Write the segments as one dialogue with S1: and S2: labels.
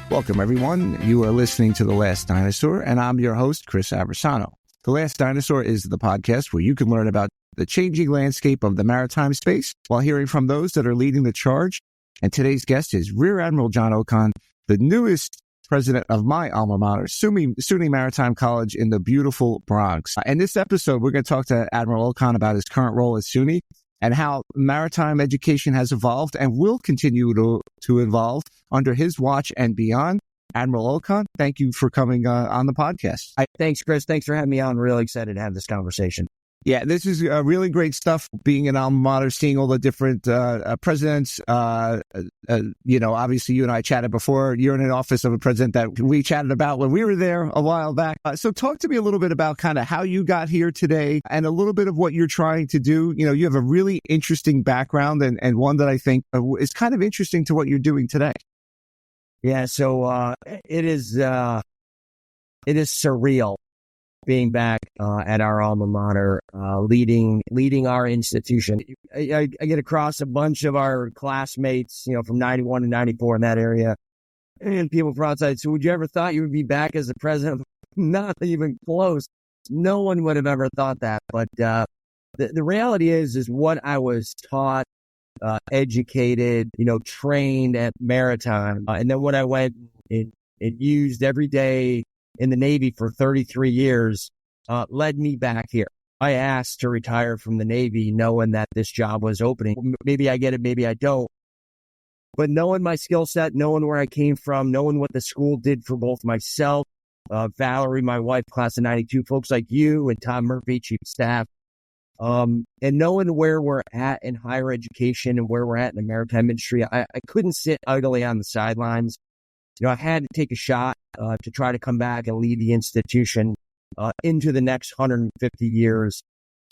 S1: Welcome, everyone. You are listening to The Last Dinosaur, and I'm your host, Chris Aversano. The Last Dinosaur is the podcast where you can learn about the changing landscape of the maritime space while hearing from those that are leading the charge. And today's guest is Rear Admiral John Okon, the newest president of my alma mater, SUNY Maritime College in the beautiful Bronx. In this episode, we're going to talk to Admiral Okon about his current role at SUNY and how maritime education has evolved and will continue to evolve under his watch and beyond. Admiral Okon, thank you for coming on the podcast.
S2: Thanks, Chris. Thanks for having me on. Really excited to have this conversation.
S1: Yeah, this is really great stuff, being an alma mater, seeing all the different presidents. Obviously you and I chatted before. You're in an office of a president that we chatted about when we were there a while back. So talk to me a little bit about kind of how you got here today and a little bit of what you're trying to do. You know, you have a really interesting background and one that I think is kind of interesting to what you're doing today.
S2: Yeah, so it is surreal being back at our alma mater, leading our institution. I get across a bunch of our classmates, from 91 to 94 in that area, and people from outside. So would you ever thought you would be back as the president? Not even close. No one would have ever thought that. But the reality is what I was taught, educated, trained at Maritime. And then when I went and used every day in the Navy for 33 years, led me back here. I asked to retire from the Navy knowing that this job was opening. Maybe I get it, maybe I don't. But knowing my skill set, knowing where I came from, knowing what the school did for both myself, Valerie, my wife, class of 92, folks like you and Tom Murphy, chief of staff, and knowing where we're at in higher education and where we're at in the maritime industry, I couldn't sit idly on the sidelines. I had to take a shot to try to come back and lead the institution into the next 150 years.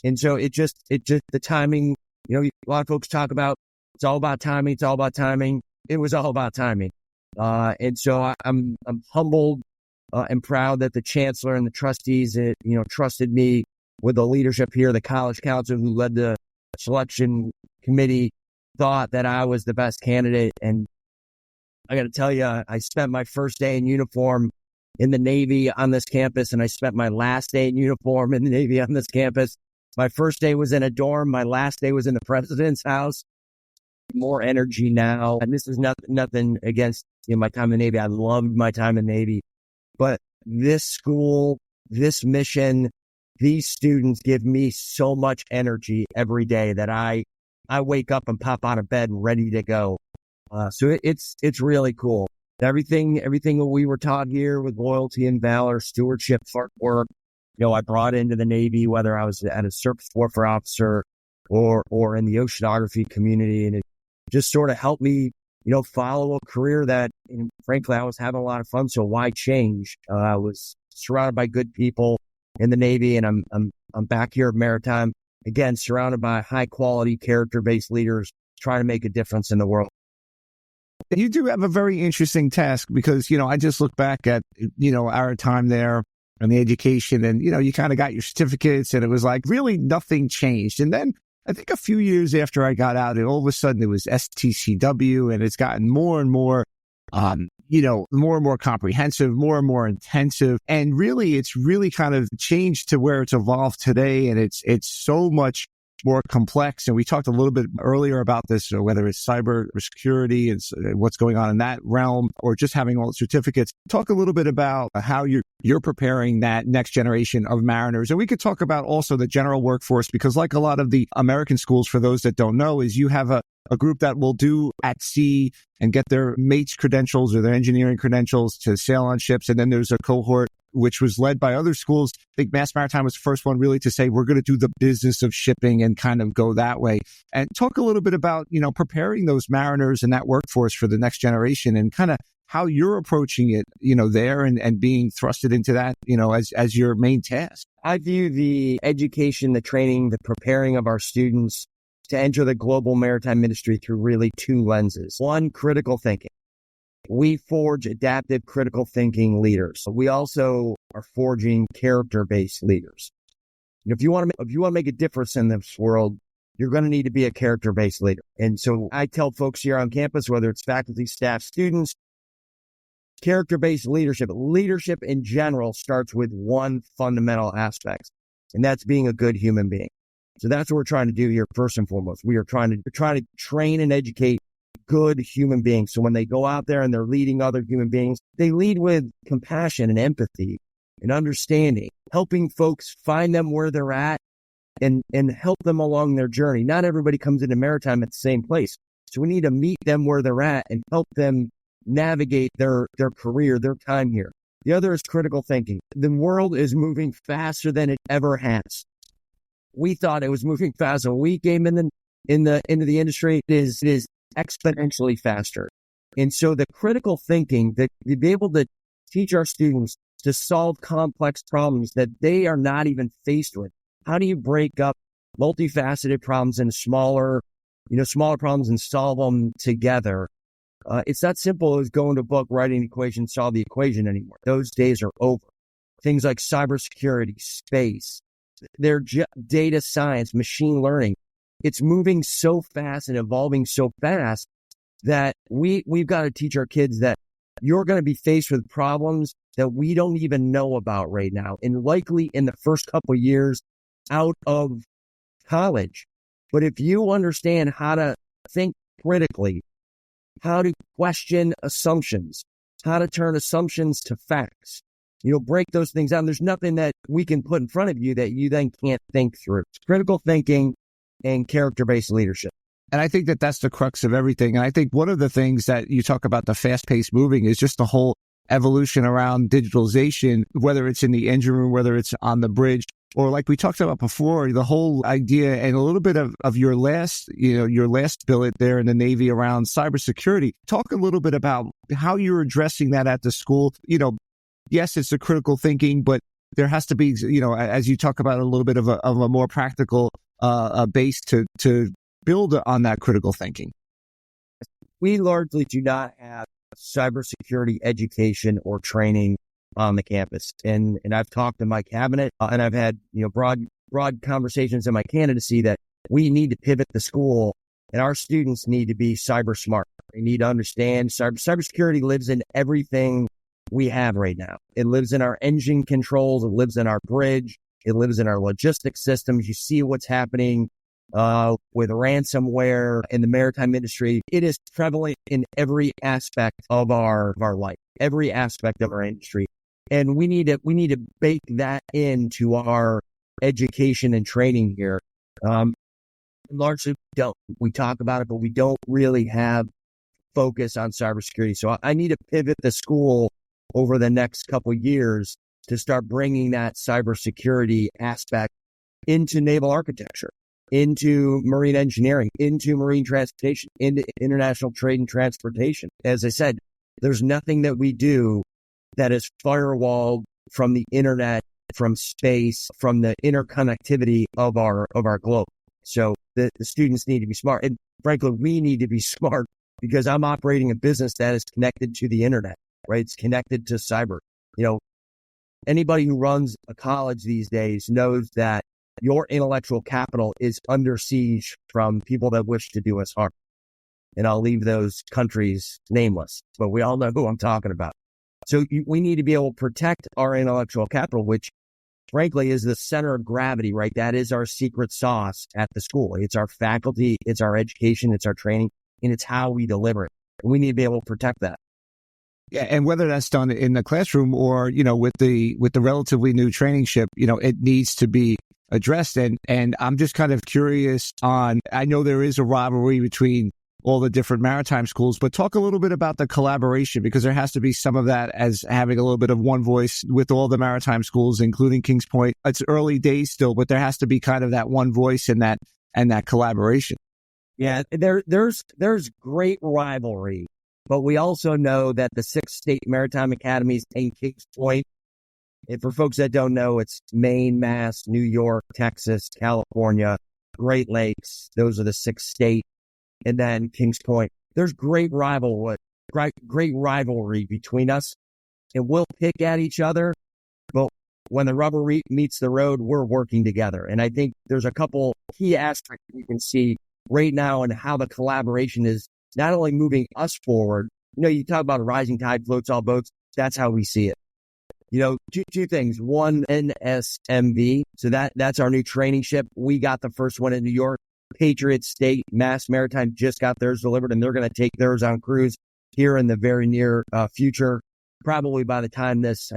S2: And so it just the timing, a lot of folks talk about, it's all about timing. It's all about timing. It was all about timing. And so I'm humbled and proud that the chancellor and the trustees, trusted me with the leadership here. The college council who led the selection committee thought that I was the best candidate. And I got to tell you, I spent my first day in uniform in the Navy on this campus, and I spent my last day in uniform in the Navy on this campus. My first day was in a dorm. My last day was in the president's house. More energy now. And this is nothing against my time in the Navy. I loved my time in the Navy. But this school, this mission, these students give me so much energy every day that I wake up and pop out of bed ready to go. So it's really cool. Everything that we were taught here with loyalty and valor, stewardship, hard work, I brought into the Navy, whether I was at a surface warfare officer or in the oceanography community. And it just sort of helped me, follow a career that, frankly, I was having a lot of fun. So why change? I was surrounded by good people in the Navy, and I'm back here at Maritime, again, surrounded by high quality, character-based leaders trying to make a difference in the world.
S1: You do have a very interesting task because, I just look back at, our time there and the education and, you kind of got your certificates and it was like really nothing changed. And then I think a few years after I got out, and all of a sudden it was STCW and it's gotten more and more, more and more comprehensive, more and more intensive. And really, it's really kind of changed to where it's evolved today. And it's so much more complex. And we talked a little bit earlier about this, whether it's cybersecurity and what's going on in that realm, or just having all the certificates. Talk a little bit about how you're preparing that next generation of mariners. And we could talk about also the general workforce, because like a lot of the American schools, for those that don't know, is you have a group that will do at sea and get their mate's credentials or their engineering credentials to sail on ships. And then there's a cohort which was led by other schools. I think Mass Maritime was the first one really to say, we're going to do the business of shipping and kind of go that way. And talk a little bit about, preparing those mariners and that workforce for the next generation and kind of how you're approaching it, there and being thrusted into that, as your main task.
S2: I view the education, the training, the preparing of our students to enter the global maritime industry through really two lenses. One, critical thinking. We forge adaptive critical thinking leaders. We also are forging character-based leaders. If you want to make a difference in this world, you're going to need to be a character-based leader. And so I tell folks here on campus, whether it's faculty, staff, students, character-based leadership. Leadership in general starts with one fundamental aspect, and that's being a good human being. So that's what we're trying to do here first and foremost. We are trying to train and educate good human beings. So when they go out there and they're leading other human beings, they lead with compassion and empathy and understanding, helping folks find them where they're at and help them along their journey. Not everybody comes into maritime at the same place. So we need to meet them where they're at and help them navigate their career, their time here. The other is critical thinking. The world is moving faster than it ever has. We thought it was moving fast when we came into the industry. It is exponentially faster. And so the critical thinking, that to be able to teach our students to solve complex problems that they are not even faced with. How do you break up multifaceted problems into smaller problems and solve them together? It's not simple as going to a book, writing an equation, solve the equation anymore. Those days are over. Things like cybersecurity, space, their data science, machine learning. It's moving so fast and evolving so fast that we've got to teach our kids that you're going to be faced with problems that we don't even know about right now, and likely in the first couple of years out of college. But if you understand how to think critically, how to question assumptions, how to turn assumptions to facts, break those things down. There's nothing that we can put in front of you that you then can't think through. Critical thinking and character-based leadership.
S1: And I think that that's the crux of everything. And I think one of the things that you talk about, the fast-paced moving, is just the whole evolution around digitalization, whether it's in the engine room, whether it's on the bridge, or like we talked about before, the whole idea and a little bit of your last billet there in the Navy around cybersecurity. Talk a little bit about how you're addressing that at the school. Yes, it's the critical thinking, but there has to be, as you talk about, a little bit of a more practical base to build on that critical thinking.
S2: We largely do not have cybersecurity education or training on the campus. And I've talked to my cabinet and I've had, broad conversations in my candidacy that we need to pivot the school and our students need to be cyber smart. They need to understand cybersecurity lives in everything we have right now. It lives in our engine controls. It lives in our bridge. It lives in our logistics systems. You see what's happening with ransomware in the maritime industry. It is prevalent in every aspect of our life, every aspect of our industry. And we need to bake that into our education and training here. Largely we talk about it, but we don't really have focus on cybersecurity. So I need to pivot the school over the next couple of years to start bringing that cybersecurity aspect into naval architecture, into marine engineering, into marine transportation, into international trade and transportation. As I said, there's nothing that we do that is firewalled from the internet, from space, from the interconnectivity of our globe. So the students need to be smart. And frankly, we need to be smart because I'm operating a business that is connected to the internet, right? It's connected to cyber. Anybody who runs a college these days knows that your intellectual capital is under siege from people that wish to do us harm. And I'll leave those countries nameless, but we all know who I'm talking about. So we need to be able to protect our intellectual capital, which frankly is the center of gravity, right? That is our secret sauce at the school. It's our faculty, it's our education, it's our training, and it's how we deliver it. And we need to be able to protect that.
S1: Yeah, and whether that's done in the classroom or, with the relatively new training ship, it needs to be addressed. And I'm just kind of curious I know there is a rivalry between all the different maritime schools, but talk a little bit about the collaboration, because there has to be some of that as having a little bit of one voice with all the maritime schools, including Kings Point. It's early days still, but there has to be kind of that one voice and that collaboration.
S2: Yeah, there's great rivalry, but we also know that the 6 state maritime academies in Kings Point, and for folks that don't know, it's Maine, Mass, New York, Texas, California, Great Lakes. Those are the 6 states. And then Kings Point. There's great rivalry between us, and we'll pick at each other. But when the rubber meets the road, we're working together. And I think there's a couple key aspects you can see right now in how the collaboration is not only moving us forward, you talk about a rising tide floats all boats. That's how we see it. Two things. One, NSMV. So that's our new training ship. We got the first one in New York. Patriot State Mass Maritime just got theirs delivered, and they're going to take theirs on cruise here in the very near future. Probably by the time this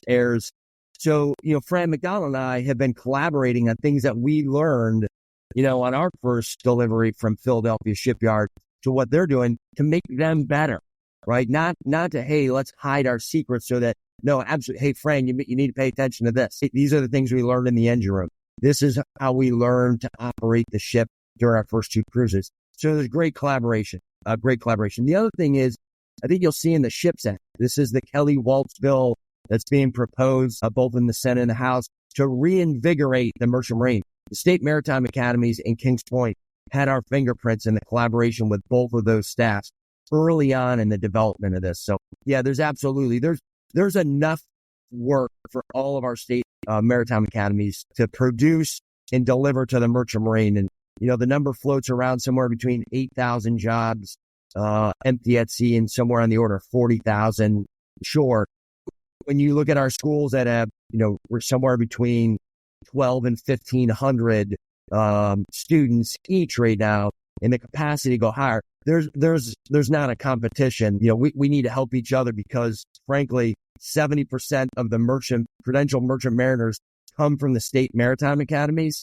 S2: airs. So, Fran McDonald and I have been collaborating on things that we learned, on our first delivery from Philadelphia Shipyard to what they're doing to make them better, right? Not to, hey, let's hide our secrets so that, no, absolutely. Hey, Fran, you need to pay attention to this. These are the things we learned in the engine room. This is how we learned to operate the ship during our first two cruises. So there's great collaboration. The other thing is, I think you'll see in the SHIPS Act, this is the Kelly-Waltz bill that's being proposed both in the Senate and the House to reinvigorate the Merchant Marine. The State Maritime Academies in Kings Point had our fingerprints in the collaboration with both of those staffs early on in the development of this. So yeah, there's enough work for all of our state maritime academies to produce and deliver to the Merchant Marine. And, the number floats around somewhere between 8,000 jobs empty at sea and somewhere on the order of 40,000 shore. When you look at our schools that have, we're somewhere between 12 and 1,500 students each right now, and the capacity to go higher. There's not a competition. We need to help each other because, frankly, 70% of the credential merchant mariners come from the state maritime academies,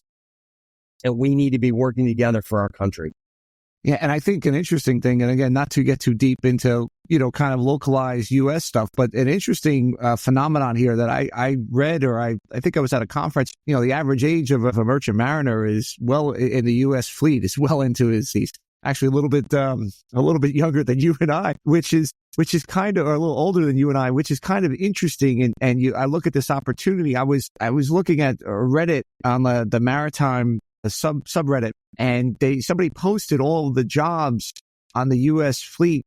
S2: and we need to be working together for our country.
S1: Yeah, and I think an interesting thing, and again, not to get too deep into, kind of localized U.S. stuff, but an interesting phenomenon here that I read, or I think I was at a conference, the average age of a merchant mariner is in the U.S. fleet is well into his, he's actually a little bit younger than you and I, which is kind of, or a little older than you and I, which is kind of interesting. And I look at this opportunity. I was looking at Reddit on the maritime subreddit, and somebody posted all the jobs on the U.S. fleet,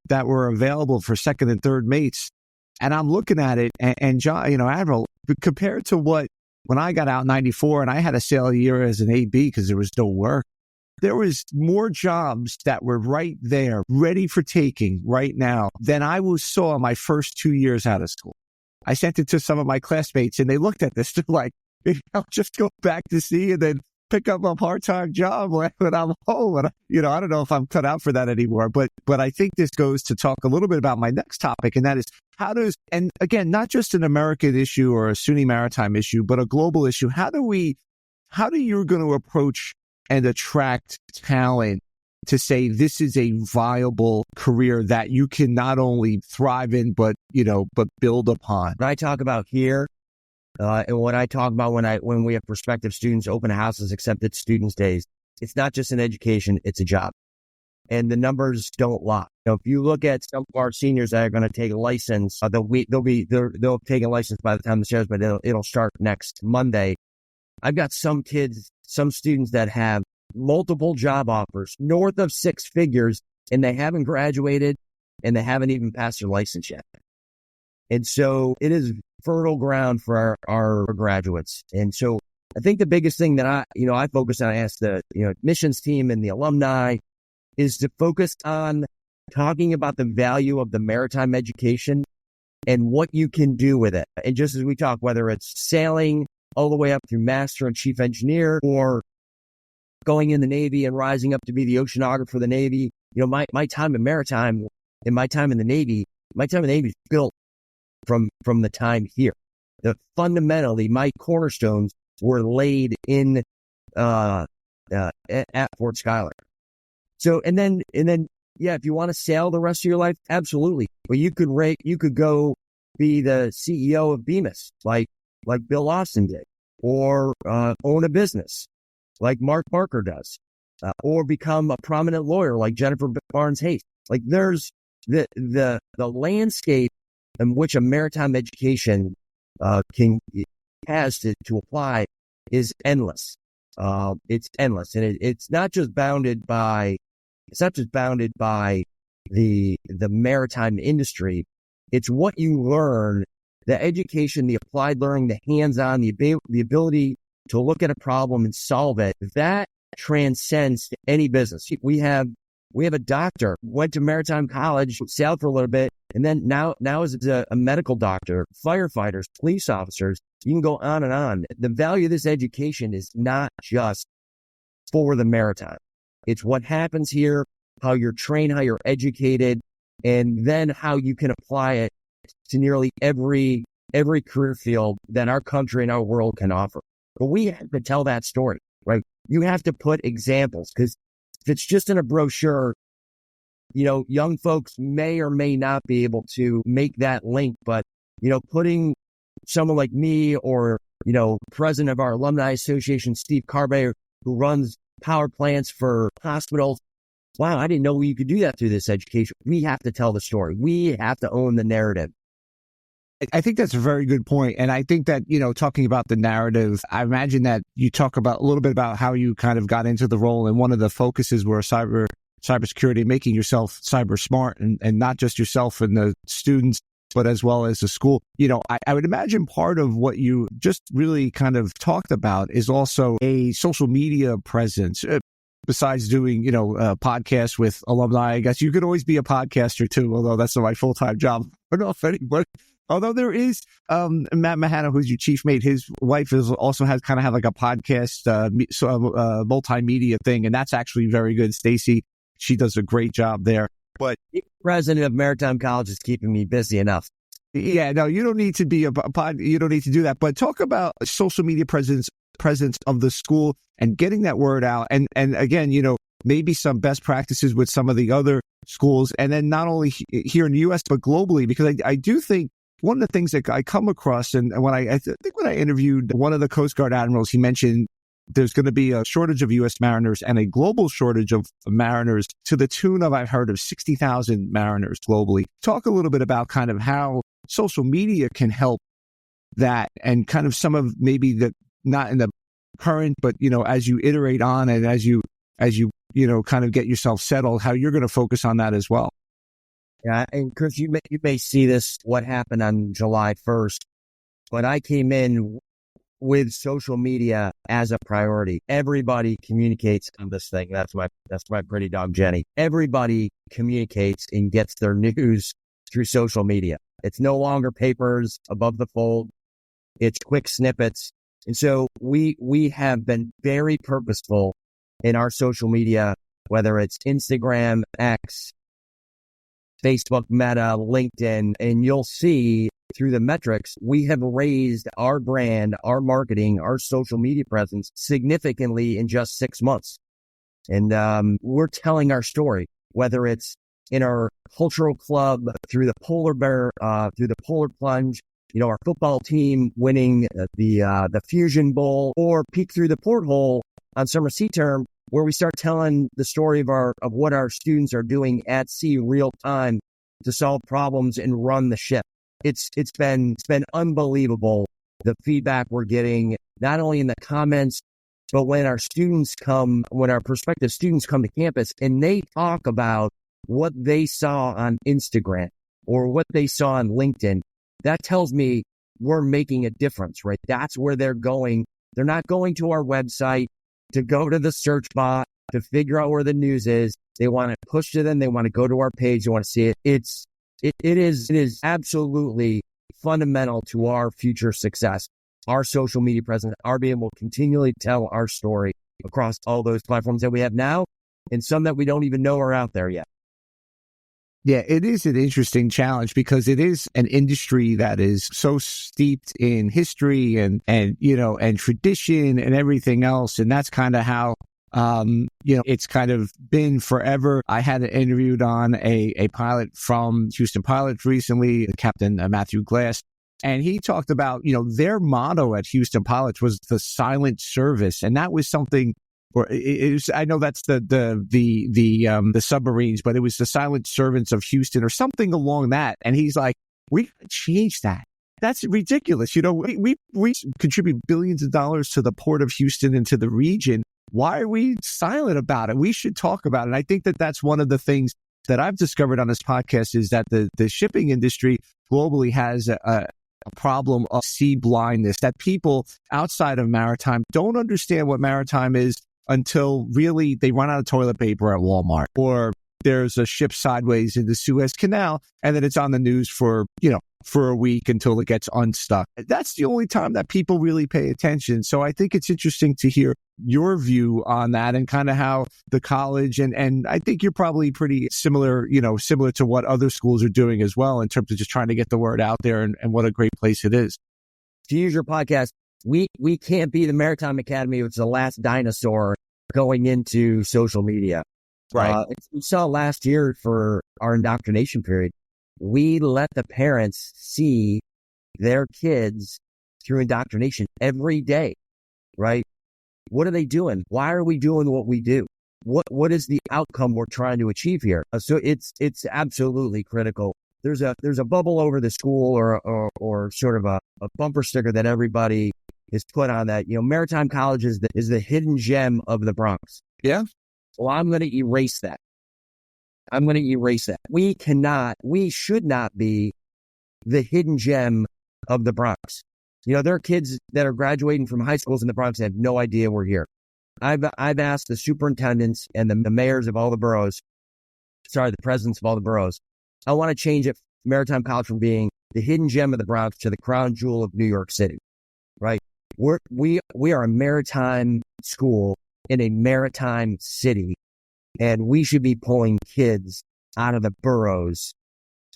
S1: that were available for second and third mates. And I'm looking at it, and John, Admiral, compared to when I got out in 94 and I had to sail a year as an AB because there was no work, there was more jobs that were right there, ready for taking right now than I saw my first 2 years out of school. I sent it to some of my classmates, and they looked at this. They're like, I'll just go back to sea and then pick up a part-time job when I'm home. And, I don't know if I'm cut out for that anymore, but I think this goes to talk a little bit about my next topic. And that is and again, not just an American issue or a SUNY Maritime issue, but a global issue. How do you going to approach and attract talent to say this is a viable career that you can not only thrive in, but build upon?
S2: When I talk about here, and when I talk about when we have prospective students open houses, accepted students days, it's not just an education, it's a job. And the numbers don't lie. If you look at some of our seniors that are going to take a license, they'll take a license by the time the show's, but it'll start next Monday. I've got some students that have multiple job offers north of six figures, and they haven't graduated and they haven't even passed their license yet. And so it is fertile ground for our graduates. And so I think the biggest thing that I focus on, I ask the admissions team and the alumni, is to focus on talking about the value of the maritime education and what you can do with it. And just as we talk, whether it's sailing all the way up through master and chief engineer, or going in the Navy and rising up to be the oceanographer for the Navy, my time in maritime and my time in the Navy is built from the time here. Fundamentally, my cornerstones were laid in at Fort Schuyler. So, and then, yeah, if you want to sail the rest of your life, absolutely. But you could go be the CEO of Bemis, like Bill Austin did, or own a business like Mark Barker does, or become a prominent lawyer like Jennifer Barnes Hayes. Like there's the landscape in which a maritime education has to apply is endless. It's endless, and it's not just bounded by the maritime industry. It's what you learn, the education, the applied learning, the hands-on, the ability to look at a problem and solve it. That transcends any business. We have We have a doctor, went to Maritime College, sailed for a little bit, and then now is a medical doctor, firefighters, police officers. You can go on and on. The value of this education is not just for the maritime. It's what happens here, how you're trained, how you're educated, and then how you can apply it to nearly every career field that our country and our world can offer. But we have to tell that story, right? You have to put examples, because if it's just in a brochure, young folks may or may not be able to make that link. But, putting someone like me or, president of our alumni association, Steve Carbe, who runs power plants for hospitals. Wow, I didn't know you could do that through this education. We have to tell the story. We have to own the narrative.
S1: I think that's a very good point. And I think that, talking about the narrative, I imagine that you talk about a little bit about how you kind of got into the role. And one of the focuses were cybersecurity, making yourself cyber smart, and not just yourself and the students, but as well as the school. I would imagine part of what you just really kind of talked about is also a social media presence. Besides doing, podcasts with alumni, I guess you could always be a podcaster too, although that's not my full-time job. But no, although there is Matt Mahano, who's your chief mate, his wife also has kind of have like a podcast, multimedia thing, and that's actually very good. Stacy, she does a great job there. But
S2: president of Maritime College is keeping me busy enough.
S1: Yeah, no, you don't need to be you don't need to do that. But talk about social media presence of the school and getting that word out. And again, maybe some best practices with some of the other schools. And then not only here in the U.S., but globally, because I do think one of the things that I come across, and when I think when I interviewed one of the Coast Guard admirals, he mentioned there's going to be a shortage of U.S. mariners and a global shortage of mariners to the tune of, I've heard of 60,000 mariners globally. Talk a little bit about kind of how social media can help that, and kind of some of maybe the, not in the current, but, as you iterate on and as you kind of get yourself settled, how you're going to focus on that as well.
S2: Yeah. And Chris, you may see this, what happened on July 1st, but I came in with social media as a priority. Everybody communicates on this thing. That's my pretty dog, Jenny. Everybody communicates and gets their news through social media. It's no longer papers above the fold. It's quick snippets. And so we have been very purposeful in our social media, whether it's Instagram, X, Facebook, Meta, LinkedIn, and you'll see through the metrics, we have raised our brand, our marketing, our social media presence significantly in just 6 months. And we're telling our story, whether it's in our cultural club, through the polar bear, through the polar plunge, our football team winning the Fusion Bowl, or peek through the porthole on summer sea term, where we start telling the story of what our students are doing at sea real time to solve problems and run the ship. It's been unbelievable, the feedback we're getting, not only in the comments, but when our prospective students come to campus and they talk about what they saw on Instagram or what they saw on LinkedIn. That tells me we're making a difference, right? That's where they're going. They're not going to our website to go to the search bot to figure out where the news is. They want to push to them. They want to go to our page. They want to see it. It is absolutely fundamental to our future success. Our social media presence, our being able to continually tell our story across all those platforms that we have now, and some that we don't even know are out there yet.
S1: Yeah, it is an interesting challenge because it is an industry that is so steeped in history and tradition and everything else. And that's kind of how, it's kind of been forever. I had interviewed on a pilot from Houston Pilots recently, Captain Matthew Glass, and he talked about, their motto at Houston Pilots was the silent service. And that was something, or it was, I know that's the submarines, but it was the silent servants of Houston or something along that. And he's like, we gotta change that. That's ridiculous. We contribute billions of dollars to the port of Houston and to the region. Why are we silent about it? We should talk about it. And I think that that's one of the things that I've discovered on this podcast is that the shipping industry globally has a problem of sea blindness, that people outside of maritime don't understand what maritime is. until really they run out of toilet paper at Walmart, or there's a ship sideways in the Suez Canal, and then it's on the news for a week until it gets unstuck. That's the only time that people really pay attention. So I think it's interesting to hear your view on that and kind of how the college, and I think you're probably pretty similar to what other schools are doing as well in terms of just trying to get the word out there and what a great place it is.
S2: To use your podcast, we can't be the Maritime Academy, which is the last dinosaur going into social media.
S1: Right.
S2: We saw last year for our indoctrination period, we let the parents see their kids through indoctrination every day, right? What are they doing? Why are we doing what we do? What is the outcome we're trying to achieve here? So it's absolutely critical. There's a bubble over the school or sort of a bumper sticker that everybody is put on that, Maritime College is the hidden gem of the Bronx.
S1: Yeah.
S2: Well, I'm going to erase that. We should not be the hidden gem of the Bronx. There are kids that are graduating from high schools in the Bronx that have no idea we're here. I've asked the superintendents and the mayors of all the boroughs, the presidents of all the boroughs, I want to change it, Maritime College, from being the hidden gem of the Bronx to the crown jewel of New York City, right? We are a maritime school in a maritime city, and we should be pulling kids out of the boroughs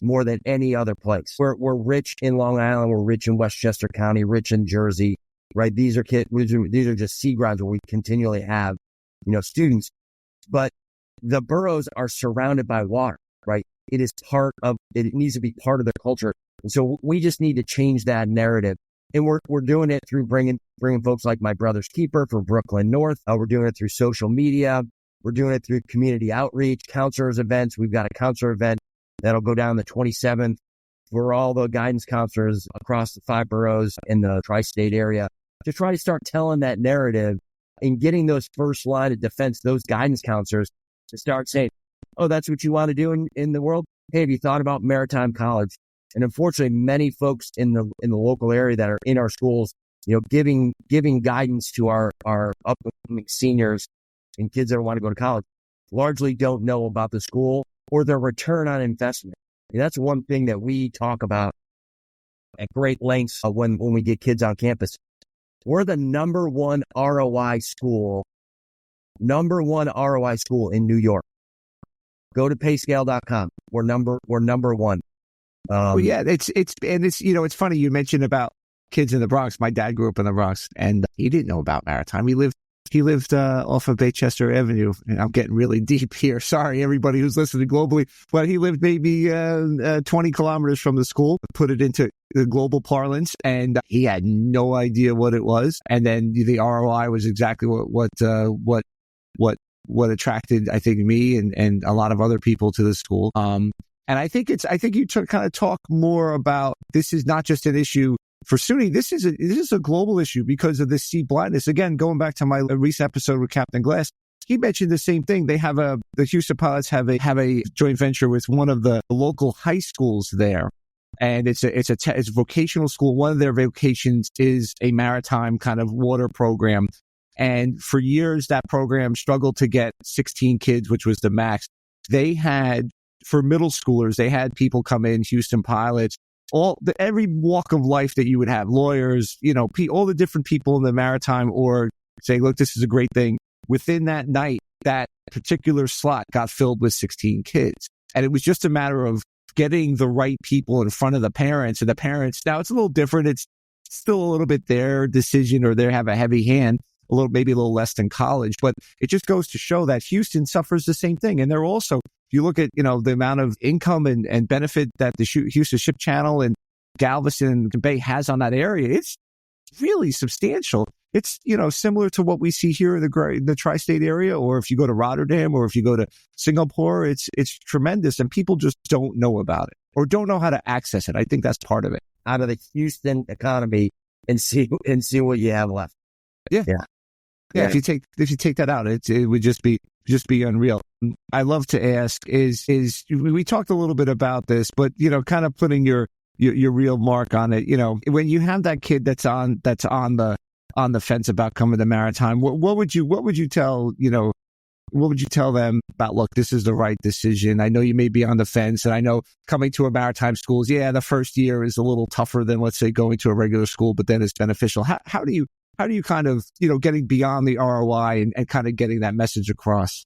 S2: more than any other place. We're rich in Long Island, we're rich in Westchester County, rich in Jersey, right? These are just sea grounds where we continually have, students, but the boroughs are surrounded by water, right? It needs to be part of their culture. And so we just need to change that narrative. And we're doing it through bringing folks like My Brother's Keeper from Brooklyn North. We're doing it through social media. We're doing it through community outreach, counselors events. We've got a counselor event that'll go down the 27th for all the guidance counselors across the 5 boroughs in the tri-state area to try to start telling that narrative and getting those first line of defense, those guidance counselors, to start saying, oh, that's what you want to do in the world? Hey, have you thought about Maritime College? And unfortunately, many folks in the local area that are in our schools, giving guidance to our upcoming seniors and kids that want to go to college, largely don't know about the school or their return on investment. And that's one thing that we talk about at great lengths when we get kids on campus. We're the number one ROI school in New York. Go to payscale.com. We're number one.
S1: It's funny you mentioned about kids in the Bronx. My dad grew up in the Bronx, and he didn't know about Maritime. He lived off of Baychester Avenue, and I'm getting really deep here. Sorry, everybody who's listening globally, but he lived maybe 20 kilometers from the school. Put it into the global parlance, and he had no idea what it was. And then the ROI was exactly what attracted, I think, me and a lot of other people to the school. And I think you kind of talk more about, this is not just an issue for SUNY. This is a global issue because of this sea blindness. Again, going back to my recent episode with Captain Glass, he mentioned the same thing. They have the Houston pilots have a joint venture with one of the local high schools there. And it's a vocational school. One of their vocations is a maritime kind of water program. And for years, that program struggled to get 16 kids, which was the max. They had, for middle schoolers, they had people come in, Houston pilots, every walk of life that you would have, lawyers, all the different people in the maritime, or saying, look, this is a great thing. Within that night, that particular slot got filled with 16 kids. And it was just a matter of getting the right people in front of the parents. And the parents, now it's a little different. It's still a little bit their decision, or they have a heavy hand, maybe a little less than college. But it just goes to show that Houston suffers the same thing. And they're also, if you look at, the amount of income and benefit that the Houston Ship Channel and Galveston Bay has on that area, it's really substantial. It's, similar to what we see here in the tri-state area, or if you go to Rotterdam, or if you go to Singapore, it's tremendous, and people just don't know about it or don't know how to access it. I think that's part of it.
S2: Out of the Houston economy and see what you have left.
S1: Yeah. If you take that out, it would just be unreal. I love to ask is we talked a little bit about this, but kind of putting your real mark on it. When you have that kid that's on on the fence about coming to Maritime, what would you tell, what would you tell them about, look, this is the right decision? I know you may be on the fence, and I know coming to a maritime school the first year is a little tougher than, let's say, going to a regular school, but then it's beneficial. How do you kind of, getting beyond the ROI and kind of getting that message across?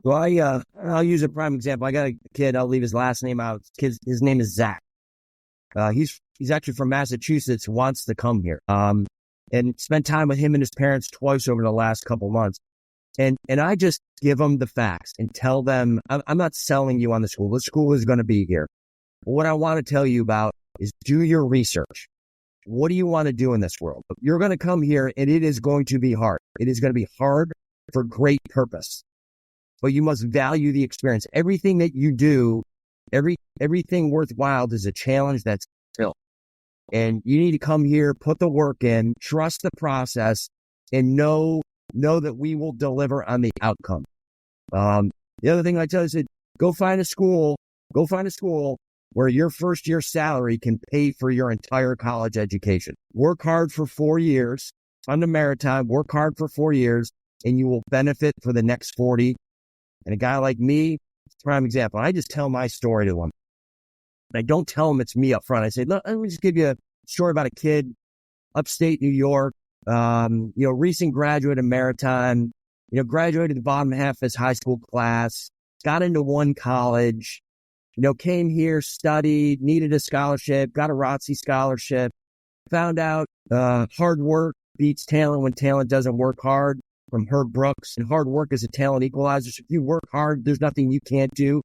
S2: Well, I'll use a prime example. I got a kid, I'll leave his last name out. His name is Zach. He's actually from Massachusetts, wants to come here. And spent time with him and his parents twice over the last couple months. And I just give them the facts and tell them, I'm not selling you on the school. The school is going to be here. What I want to tell you about is do your research. What do you want to do in this world? You're going to come here and it is going to be hard. It is going to be hard for great purpose, but you must value the experience. Everything that you do, everything worthwhile is a challenge that's built. And you need to come here, put the work in, trust the process, and know that we will deliver on the outcome. The other thing I tell you is go find a school where your first year salary can pay for your entire college education. Work hard for 4 years, on the Maritime, work hard for 4 years, and you will benefit for the next 40. And a guy like me, prime example, I just tell my story to them. I don't tell them it's me up front. I say, look, let me just give you a story about a kid, upstate New York, recent graduate of Maritime, graduated the bottom half of his high school class, got into one college, came here, studied, needed a scholarship, got a ROTC scholarship, found out hard work beats talent when talent doesn't work hard, from Herb Brooks, and hard work is a talent equalizer. So if you work hard, there's nothing you can't do.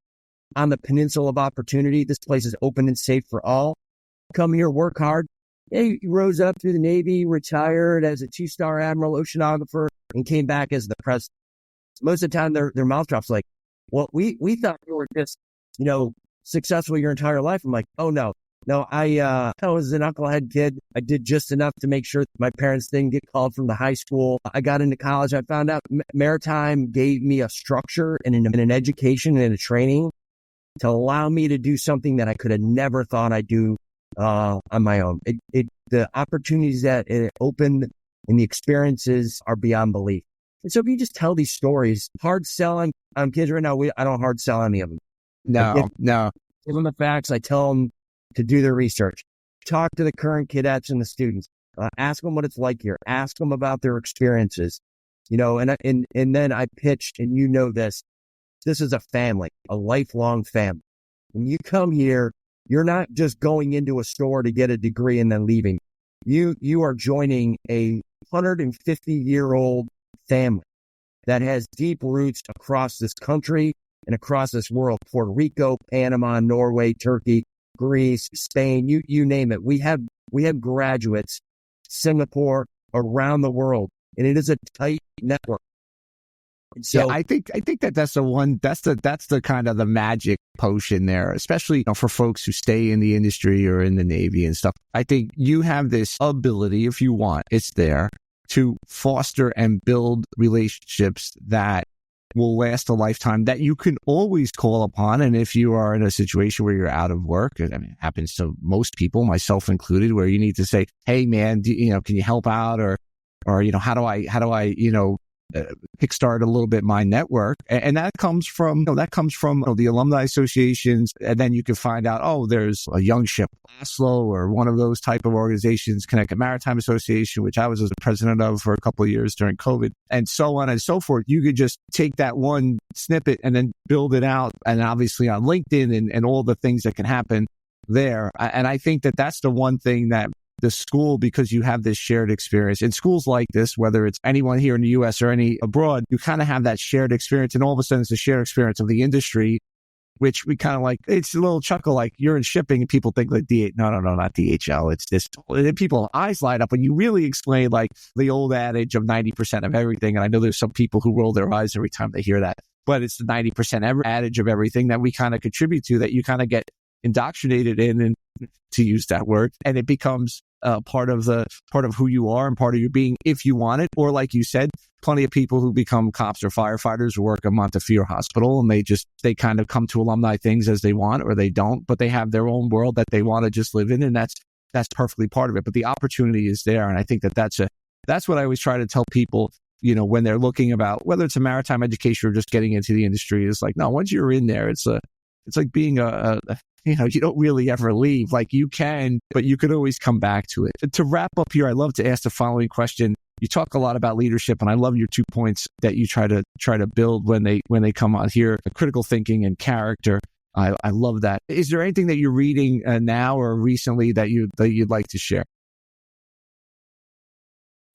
S2: On the peninsula of opportunity, this place is open and safe for all. Come here, work hard. He rose up through the Navy, retired as a 2-star Admiral oceanographer, and came back as the president. Most of the time, their mouth drops like, well, we thought you were just, successful your entire life. I'm like, oh, no, I was an knucklehead kid. I did just enough to make sure my parents didn't get called from the high school. I got into college. I found out Maritime gave me a structure and an education and a training to allow me to do something that I could have never thought I'd do on my own. The opportunities that it opened and the experiences are beyond belief. And so if you just tell these stories, hard selling on kids right now, I don't hard sell any of them.
S1: No.
S2: Give them the facts. I tell them to do their research. Talk to the current cadets and the students. Ask them what it's like here. Ask them about their experiences. And then I pitch, and this is a family, a lifelong family. When you come here, you're not just going into a store to get a degree and then leaving. You are joining a 150-year-old family that has deep roots across this country and across this world. Puerto Rico, Panama, Norway, Turkey, Greece, Spain, you name it. We have graduates, Singapore, around the world, and it is a tight network. So
S1: yeah, I think that's the kind of the magic potion there, especially for folks who stay in the industry or in the Navy and stuff. I think you have this ability, if you want, it's there to foster and build relationships that will last a lifetime, that you can always call upon. And if you are in a situation where you're out of work, I mean, it happens to most people, myself included, where you need to say, hey man, can you help out? Or how do I kickstart a little bit my network, and that comes from the alumni associations, and then you can find out, there's a Young Ship Oslo or one of those type of organizations, Connecticut Maritime Association, which I was the president of for a couple of years during COVID, and so on and so forth. You could just take that one snippet and then build it out, and obviously on LinkedIn and all the things that can happen there. And I think that that's the one thing that the school, because you have this shared experience in schools like this, whether it's anyone here in the U.S. or any abroad, you kind of have that shared experience, and all of a sudden it's a shared experience of the industry, which we kind of like. It's a little chuckle, like you're in shipping and people think like no, not DHL, it's this. And people eyes light up when you really explain like the old adage of 90% of everything. And I know there's some people who roll their eyes every time they hear that, but it's the 90% adage of everything that we kind of contribute to, that you kind of get indoctrinated in, and to use that word, and it becomes part of who you are and part of your being, if you want it. Or like you said, plenty of people who become cops or firefighters or work at Montefiore Hospital, and they kind of come to alumni things as they want, or they don't, but they have their own world that they want to just live in, and that's perfectly part of it. But the opportunity is there, and I think that's that's what I always try to tell people, when they're looking about whether it's a maritime education or just getting into the industry. Is like, no, once you're in there, it's like being you don't really ever leave. Like you can, but you could always come back to it. To wrap up here, I love to ask the following question. You talk a lot about leadership, and I love your 2 points that you try to build when they come out here: critical thinking and character. I love that. Is there anything that you're reading now or recently that you'd like to share?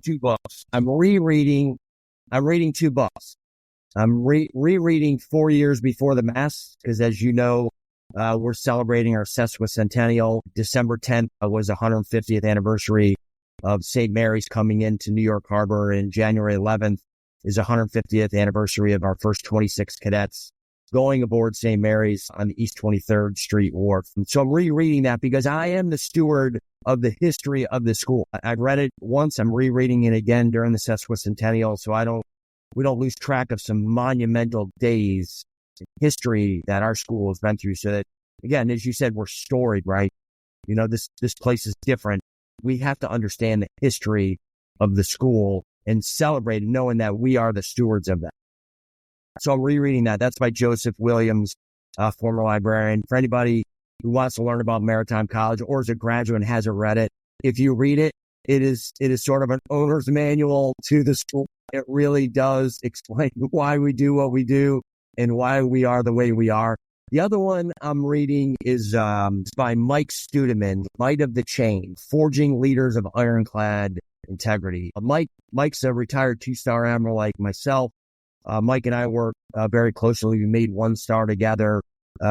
S2: 2 books. I'm reading 2 books. I'm rereading 4 Years Before the Mess, because as you know, we're celebrating our sesquicentennial. December 10th was the 150th anniversary of St. Mary's coming into New York Harbor, and January 11th is the 150th anniversary of our first 26 cadets going aboard St. Mary's on the East 23rd Street Wharf. And so I'm rereading that because I am the steward of the history of the school. I've read it once. I'm rereading it again during the sesquicentennial, so we don't lose track of some monumental days in history that our school has been through. So that, again, as you said, we're storied, right? This place is different. We have to understand the history of the school and celebrate it, knowing that we are the stewards of that. So I'm rereading that. That's by Joseph Williams, former librarian. For anybody who wants to learn about Maritime College or is a graduate and hasn't read it, if you read it, it is sort of an owner's manual to the school. It really does explain why we do what we do and why we are the way we are. The other one I'm reading is by Mike Studeman, Might of the Chain, Forging Leaders of Ironclad Integrity. Mike's a retired 2-star admiral like myself. Mike and I work very closely. We made 1 star together.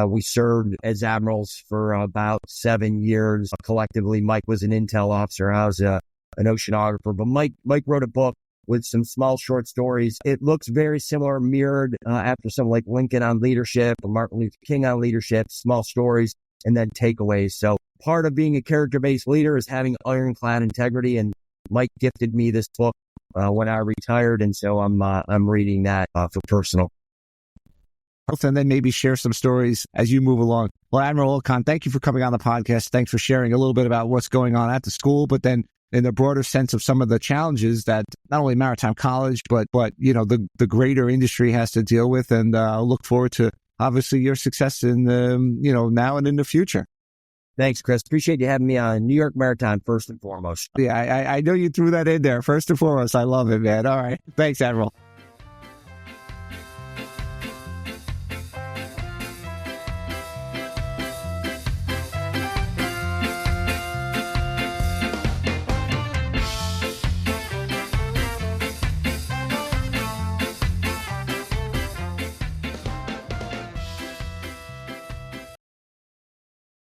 S2: We served as admirals for about 7 years. Collectively, Mike was an intel officer. I was an oceanographer. But Mike wrote a book with some small short stories. It looks very similar, mirrored after some like Lincoln on leadership or Martin Luther King on leadership, small stories, and then takeaways. So part of being a character-based leader is having ironclad integrity. And Mike gifted me this book when I retired. And so I'm reading that for personal.
S1: And then maybe share some stories as you move along. Well, Admiral Okon, thank you for coming on the podcast. Thanks for sharing a little bit about what's going on at the school, but then in the broader sense of some of the challenges that not only Maritime College, but the greater industry has to deal with. And look forward to obviously your success in now and in the future.
S2: Thanks, Chris. Appreciate you having me on New York Maritime first and foremost.
S1: Yeah, I know you threw that in there first and foremost. I love it, man. All right. Thanks, Admiral.